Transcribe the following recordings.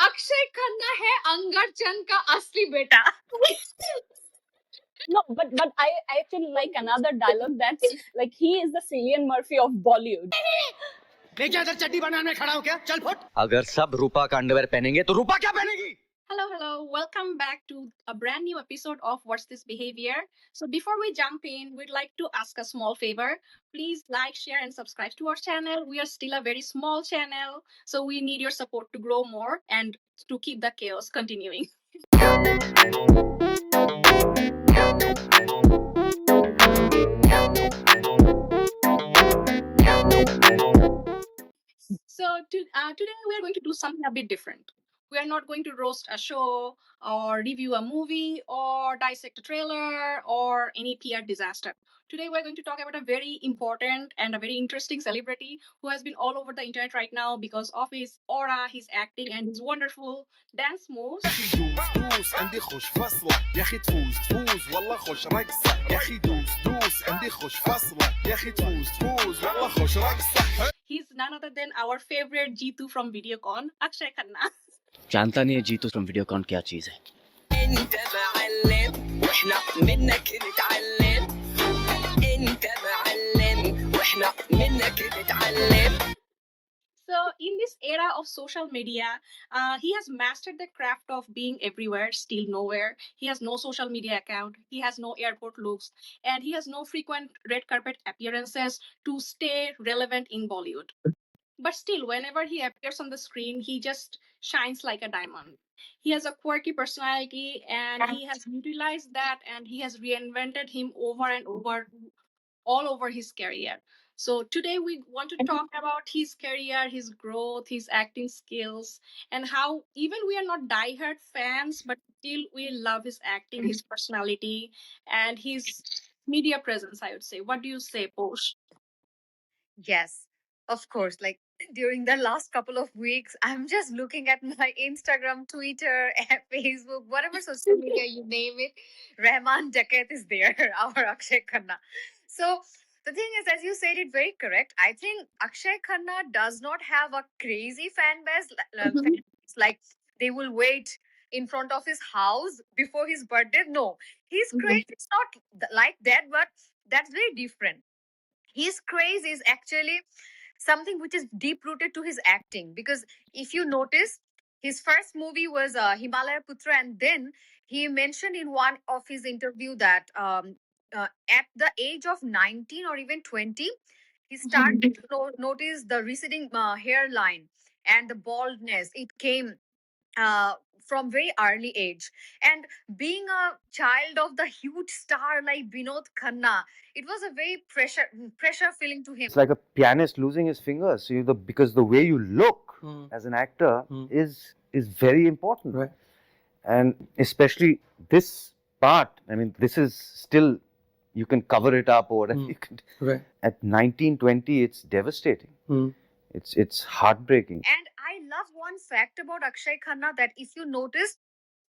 अक्षय खन्ना है अंगर चंद का असली बेटा. No, but I actually like another dialogue that's like he is the Cillian Murphy of Bollywood. मैं क्या इधर चड्डी बनाने खड़ा हूँ क्या? चल फुट. अगर सब रूपा का अंडरवेयर पहनेंगे तो रूपा क्या पहनेगी? Hello. Welcome back to a brand new episode of What's This Behavior? So before we jump in, we'd like to ask a small favor. Please like, share, and subscribe to our channel. We are still a very small channel, so we need your support to grow more and to keep the chaos continuing. So today we are going to do something a bit different. We are not going to roast a show or review a movie or dissect a trailer or any PR disaster. Today we're going to talk about a very important and a very interesting celebrity who has been all over the internet right now because of his aura, his acting, and his wonderful dance moves. دوس عندي خوش فصلة يا أخي تفوز والله خوش رقصة يا أخي دوس عندي خوش فصلة يا أخي تفوز والله خوش رقصة. He's none other than our favorite Jitu from Videocon, Akshay Khanna. जानता नहीं है Jitu from Videocon क्या चीज है. انت معلم واحنا منك نتعلم انت معلم واحنا منك نتعلم. So in this era of social media, he has mastered the craft of being everywhere, still nowhere. He has no social media account. He has no airport looks, and he has no frequent red carpet appearances to stay relevant in Bollywood. But still, whenever he appears on the screen, he just shines like a diamond. He has a quirky personality, and he has utilized that, and he has reinvented him over and over all over his career. So today we want to talk about his career, his growth, his acting skills, and how even we are not diehard fans, but still we love his acting, his personality, and his media presence, I would say. What do you say, Posh? Yes, of course. Like during the last couple of weeks, I'm just looking at my Instagram, Twitter, and Facebook, whatever social media you name it. Rahman Jacket is there, our Akshay Khanna. So the thing is, as you said it very correct, I think Akshay Khanna does not have a crazy fan base. Fan base, like they will wait in front of his house before his birthday. No, his craze is not like that, but that's very different. His craze is actually something which is deep rooted to his acting, because if you notice, his first movie was Himalaya Putra, and then he mentioned in one of his interview that at the age of 19 or even 20, he started to notice the receding hairline and the baldness. It came uh, from very early age, and being a child of the huge star like Vinod Khanna, it was a very pressure feeling to him. It's like a pianist losing his fingers. Because the way you look as an actor is very important, Right. and especially this part. I mean, this is still, you can cover it up or whatever. You can, Right. at 19, 20, it's devastating. It's heartbreaking. And I love one fact about Akshay Khanna, that if you notice,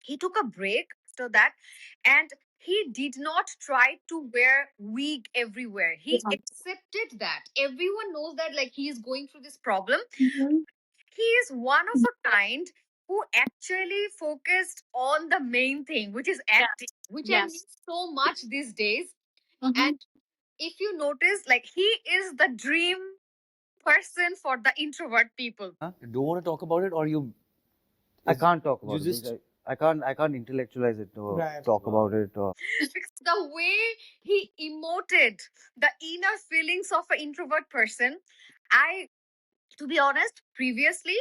he took a break after that, and he did not try to wear wig everywhere. He accepted that. Everyone knows that, like, he is going through this problem. He is one of a kind who actually focused on the main thing, which is acting, which I miss so much these days. And if you notice, like, he is the dream person for the introvert people. You don't want to talk about it, or you? I can't talk about You it. just- I can't intellectualize it or Right. talk about it. Or Because the way he emoted the inner feelings of an introvert person, to be honest, previously,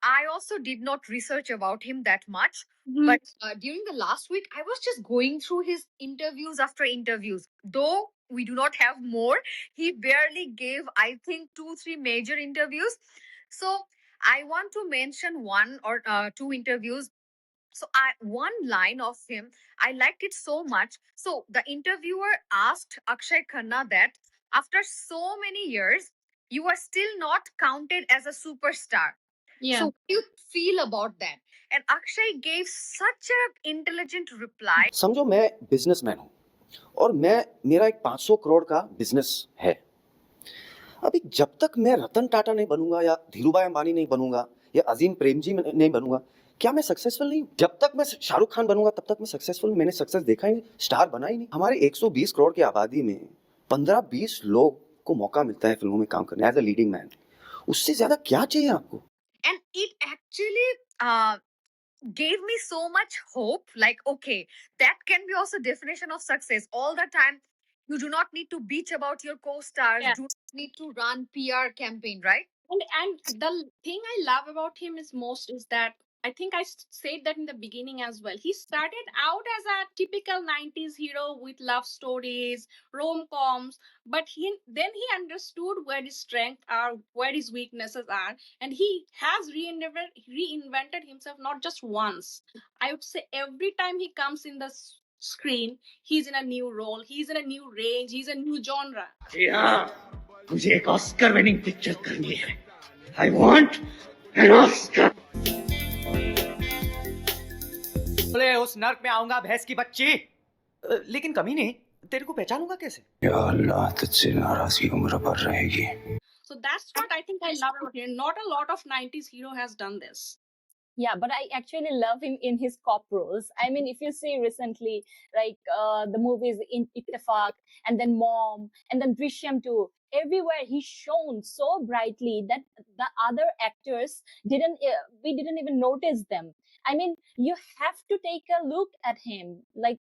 I also did not research about him that much. But during the last week, I was just going through his interviews after interviews. Though we do not have more, he barely gave, I think, 2-3 major interviews. So I want to mention one or two interviews. So one line of him, I liked it so much. So the interviewer asked Akshay Khanna that after so many years, you are still not counted as a superstar. Yeah. So what do you feel about that? And Akshay gave such an intelligent reply. समझो मैं businessman हूँ और मेरा एक 500 करोड़ का business है. अभी जब तक मैं रतन टाटा नहीं बनूंगा या धीरूभाई अंबानी नहीं बनूंगा या अजीम प्रेमजी नहीं बनूंगा, क्या मैं सक्सेसफुल नहीं हूँ? जब तक मैं शाहरुख खान बनूंगा तब तक मैं सक्सेसफुल, मैंने सक्सेस देखा ही नहीं, स्टार बना ही नहीं। हमारे 120 करोड़ की आबादी में 15-20 लोग को मौका मिलता है फिल्मों में काम करने एज अ लीडिंग मैन। उससे ज्यादा क्या चाहिए आपको? And it actually gave me so much hope. Like, okay, that can be also definition of success. All the time, you do not need to bitch about your co-stars. Yeah. Do not need to run PR campaign, right? And the thing I love about him is most is that I think said that in the beginning as well. He started out as a typical 90s hero with love stories, rom-coms, but he understood where his strengths are, where his weaknesses are, and he has reinvented himself not just once. I would say every time he comes in the screen, he's in a new role, he's in a new range, he's a new genre. Yeah, मुझे एक Oscar winning picture करनी है। I want an Oscar. बोले उस नर्क में आऊंगा भैंस की बच्ची, लेकिन कमी नहीं, तेरे को पहचानूंगा कैसे? या अल्लाह तुझसे नाराजगी उम्र भर रहेगी। So that's what I think I love about him. Not a lot of 90s hero has done this. Yeah, but I actually love him in his cop roles. I mean, if you see recently, like the movies in Ittifaq, and then Mom, and then Drishyam too, everywhere he's shown so brightly that the other actors we didn't even notice them. I mean, you have to take a look at him, like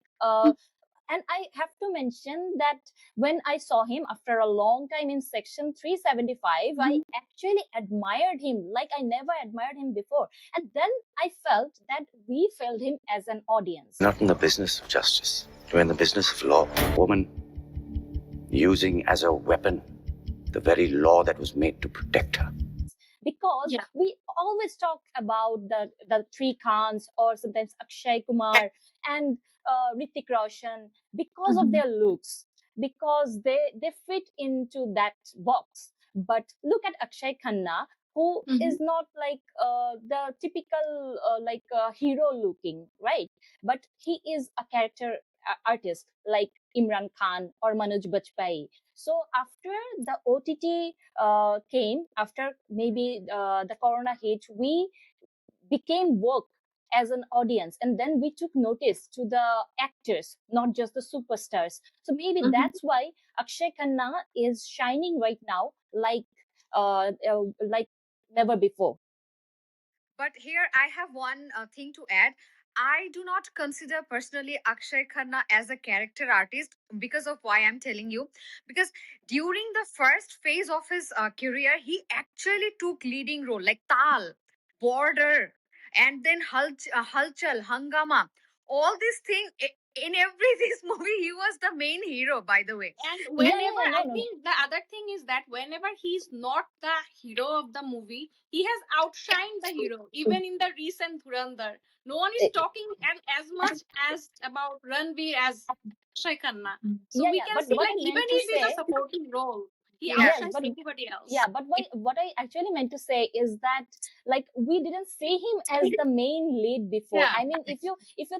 and I have to mention that when I saw him after a long time in section 375, I actually admired him like I never admired him before. And then I felt that we felt him as an audience. Not in the business of justice, we're in the business of law. Woman using as a weapon the very law that was made to protect her. Because we always talk about the three Khans or sometimes Akshay Kumar and Hrithik Roshan because of their looks, because they fit into that box. But look at Akshay Khanna, who is not like the typical hero looking, right? But he is a character artist like Imran Khan or Manoj Bajpayee. So after the OTT came, after maybe the corona hit, we became woke as an audience, and then we took notice to the actors, not just the superstars. So maybe that's why Akshay Khanna is shining right now like never before. But here I have one thing to add. I do not consider personally Akshay Khanna as a character artist because of why I'm telling you. Because during the first phase of his career, he actually took leading role like Tal, Border, and then Halchal, Hangama. All these things in every this movie, he was the main hero. By the way, and whenever I think the other thing is that whenever he's not the hero of the movie, he has outshined the hero. Even in the recent Dhurandhar, no one is talking as much as about Ranveer as Akshay Khanna. So we can see like even if it's a supporting role, he outshines everybody else. Yeah, but what I actually meant to say is that like we didn't see him as the main lead before. Yeah. I mean, if you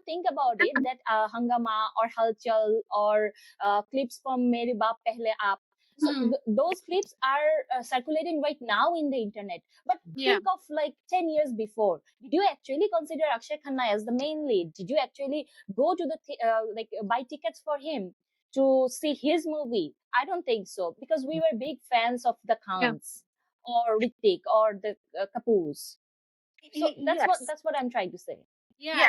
think about it, that Hangama or Halchal or clips from Mere Baap Pehle Aap. So those clips are circulating right now in the internet. But think of like 10 years before. Did you actually consider Akshay Khanna as the main lead? Did you actually go to the buy tickets for him to see his movie? I don't think so, because we were big fans of the Khans or Hrithik or the Kapoors. So that's what I'm trying to say. Yeah,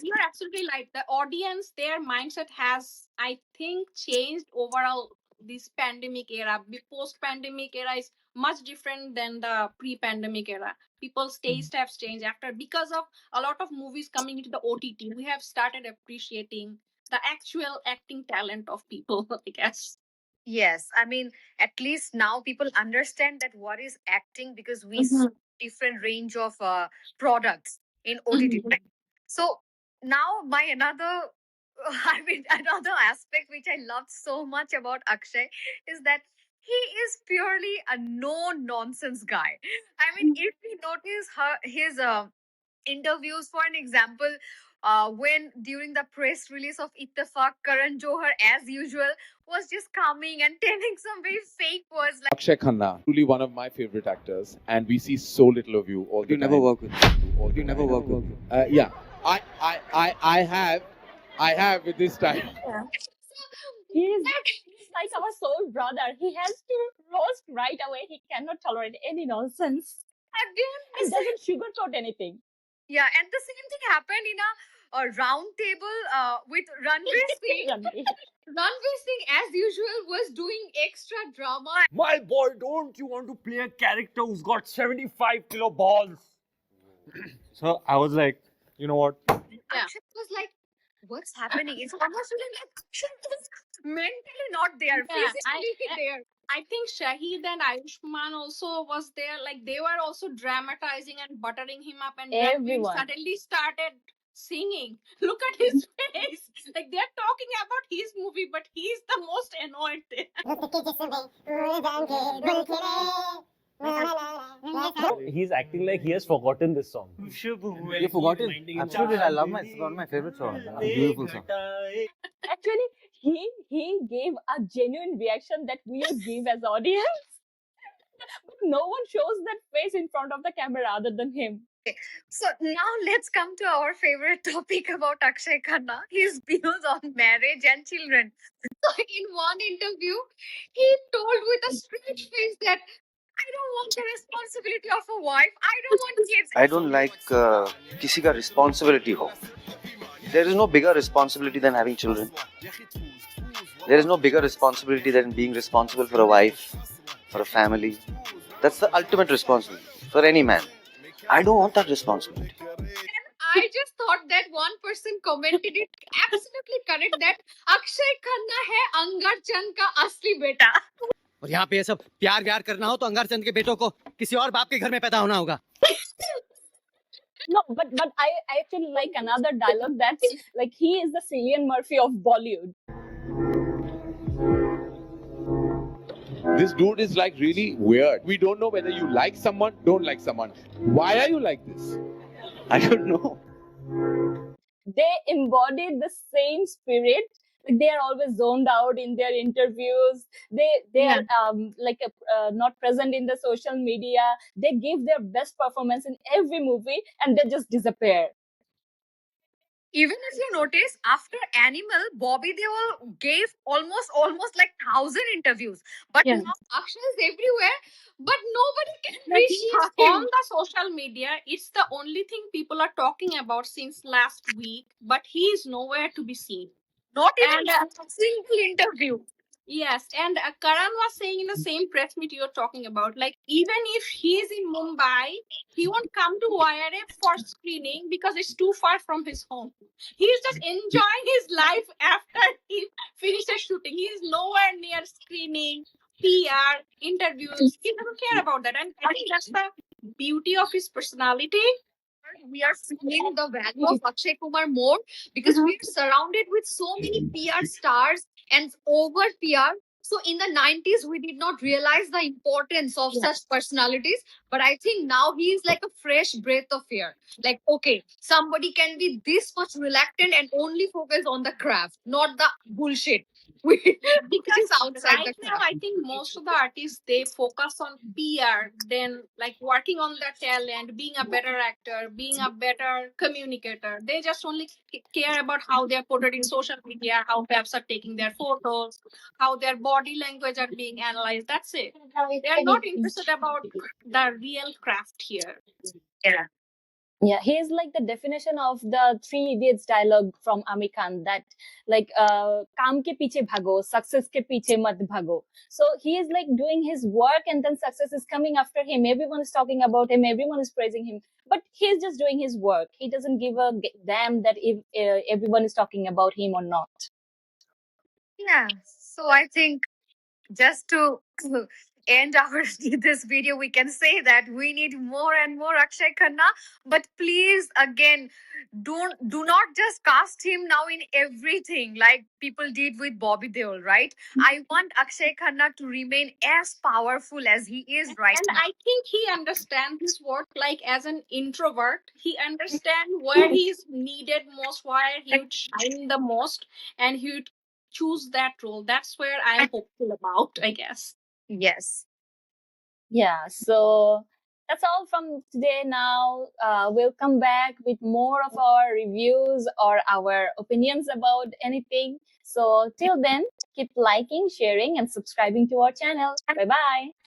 you're absolutely right. The audience, their mindset has, I think, changed overall this pandemic era. The post-pandemic era is much different than the pre-pandemic era. People's taste have changed because of a lot of movies coming into the OTT. We have started appreciating the actual acting talent of people, I guess. Yes, I mean, at least now people understand that what is acting because we see different range of products in OTT. So now my another, I mean, another aspect which I loved so much about Akshay is that he is purely a no nonsense guy. I mean, if we notice his interviews, for an example, when during the press release of Ittefaq, Karan Johar, as usual, was just coming and telling some very fake words like Akshay Khanna, truly one of my favorite actors, and we see so little of you all the You time. never work with All the You never time. work with Yeah, I have with this time. He's like our soul brother. He has to roast right away. He cannot tolerate any nonsense again. and doesn't sugarcoat anything. Yeah, and the same thing happened in a round table with Ranveer Singh. Ranveer Singh, as usual, was doing extra drama. My boy, don't you want to play a character who's got 75 kilo balls? So I was like, you know what? Akshay was like, what's happening? It's almost feeling like Akshay is mentally not there, physically there. I think Shahid and Ayushman also was there. Like they were also dramatizing and buttering him up, and then we Everyone. suddenly started singing. Look at his face. Like they're talking about his movie, but he's the most annoyed there. He's acting like he has forgotten this song. You forgotten? Absolutely, I love it's one of my favorite songs. It's a beautiful song. Actually, he gave a genuine reaction that we would give as audience. But no one shows that face in front of the camera other than him. So now let's come to our favorite topic about Akshay Khanna, his views on marriage and children. So in one interview, he told with a straight face that I don't want the responsibility of a wife. I don't want kids. I don't like किसी का responsibility हो. There is no bigger responsibility than having children. There is no bigger responsibility than being responsible for a wife, for a family. That's the ultimate responsibility for any man. I don't want that responsibility. I just thought that one person commented it absolutely correct that Akshay Khanna है अंगार चंद का असली बेटा. और यहाँ पे ये सब प्यार व्यार करना हो तो अंगार चंद के बेटों को किसी और बाप के घर में पैदा होना होगा. No, but I actually like another dialogue that's like he is the Cillian Murphy of Bollywood. This dude is like really weird. We don't know whether you like someone, don't like someone. Why are you like this? I don't know. They embodied the same spirit. Like they are always zoned out in their interviews. They are not present in the social media. They give their best performance in every movie and they just disappear. Even if you notice, after Animal, Bobby Deol gave almost like 1,000 interviews. But Yeah. now Akshay is everywhere, but nobody can Like reach he is him. on the social media. It's the only thing people are talking about since last week, but he is nowhere to be seen. Not even And, a single interview. Yes, and Karan was saying in the same press meet you're talking about, like even if he's in Mumbai, he won't come to YRF for screening because it's too far from his home. He's just enjoying his life after he finishes shooting. He's nowhere near screening, PR, interviews. He doesn't care about that, and I think that's the beauty of his personality. We are feeling the value of Akshay Kumar more because we are surrounded with so many PR stars and over PR. So in the 90s, we did not realize the importance of such personalities. But I think now he is like a fresh breath of air. Like, okay, somebody can be this much reluctant and only focus on the craft, not the bullshit. Which is outside Right the now, craft. I think most of the artists they focus on PR, then like working on their talent, being a better actor, being a better communicator. They just only care about how they're portrayed in social media, how perhaps are taking their photos, how their body language are being analyzed. That's it. They are not interested about the real craft here. Yeah, he is like the definition of the Three Idiots dialogue from Amir Khan that like काम के पीछे भागो, success के पीछे मत भागो. So he is like doing his work and then success is coming after him. Everyone is talking about him, everyone is praising him, but he's just doing his work. He doesn't give a damn that if everyone is talking about him or not. Yeah. So I think just to end our this video, we can say that we need more and more Akshay Khanna. But please, again, do not just cast him now in everything like people did with Bobby Deol, right? I want Akshay Khanna to remain as powerful as he is right And now. I think he understands his work like as an introvert. He understands where he is needed most, where he would shine the most, and he would choose that role. That's where I'm hopeful about, I guess. Yes. Yeah, so that's all from today now. We'll come back with more of our reviews or our opinions about anything. So till then, keep liking, sharing, and subscribing to our channel. Bye bye.